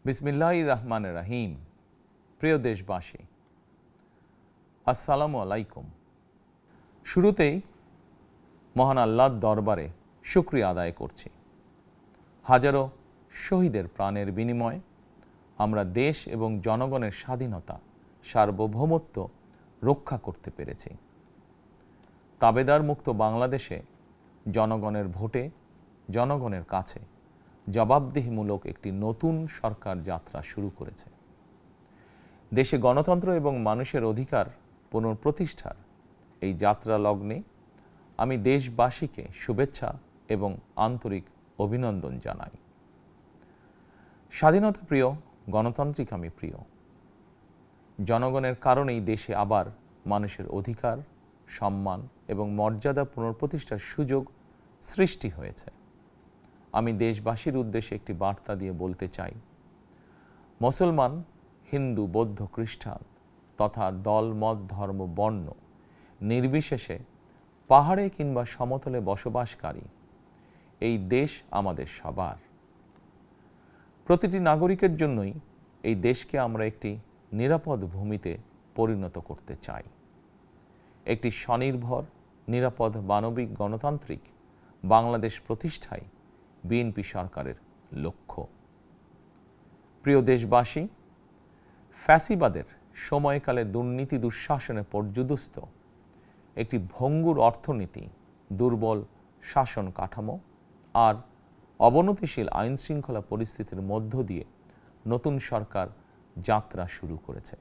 বিসমিল্লাহির রহমানির রহিম। প্রিয় দেশবাসী, আসসালামু আলাইকুম। শুরুতেই মহান আল্লাহর দরবারে শুকরিয়া আদায় করছি। হাজারো শহীদের প্রাণের বিনিময়ে আমরা দেশ এবং জনগণের স্বাধীনতা, সার্বভৌমত্ব রক্ষা করতে পেরেছি। তাবেদার মুক্ত বাংলাদেশে জনগণের ভোটে জনগণের কাছে জবাবদিহিমূলক একটি নতুন সরকার যাত্রা শুরু করেছে। দেশে গণতন্ত্র এবং মানুষের অধিকার পুনঃপ্রতিষ্ঠার এই যাত্রা লগ্নে আমি দেশবাসীকে শুভেচ্ছা এবং আন্তরিক অভিনন্দন জানাই। স্বাধীনতা প্রিয়, গণতান্ত্রিক আমি প্রিয়। জনগণের কারণেই দেশে আবার মানুষের অধিকার, সম্মান এবং মর্যাদা পুনঃপ্রতিষ্ঠার সুযোগ সৃষ্টি হয়েছে। আমি দেশবাসীর উদ্দেশ্যে একটি বার্তা দিয়ে বলতে চাই, মুসলমান, হিন্দু, বৌদ্ধ, খ্রিস্টান তথা দল, মত, ধর্ম, বর্ণ নির্বিশেষে পাহাড়ে কিংবা সমতলে বসবাসকারী এই দেশ আমাদের সবার। প্রতিটি নাগরিকের জন্যই এই দেশকে আমরা একটি নিরাপদ ভূমিতে পরিণত করতে চাই। একটি স্বনির্ভর, নিরাপদ, মানবিক, গণতান্ত্রিক বাংলাদেশ প্রতিষ্ঠাই বিএনপি সরকারের লক্ষ্য। প্রিয় দেশবাসী, ফ্যাসিবাদের সময়কালে দুর্নীতি দুঃশাসনে পর্যুদস্ত একটি ভঙ্গুর অর্থনীতি, দুর্বল শাসন কাঠামো আর অবনতিশীল আইন শৃঙ্খলা পরিস্থিতির মধ্য দিয়ে নতুন সরকার যাত্রা শুরু করেছে।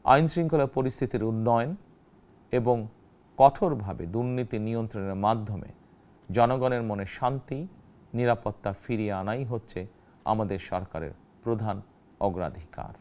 আইন শৃঙ্খলা পরিস্থিতির উন্নয়ন এবং কঠোরভাবে দুর্নীতি নিয়ন্ত্রণের মাধ্যমে জনগণের মনে শান্তি, নিরাপত্তা ফিরিয়ে আনাই হচ্ছে আমাদের সরকারের প্রধান অগ্রাধিকার।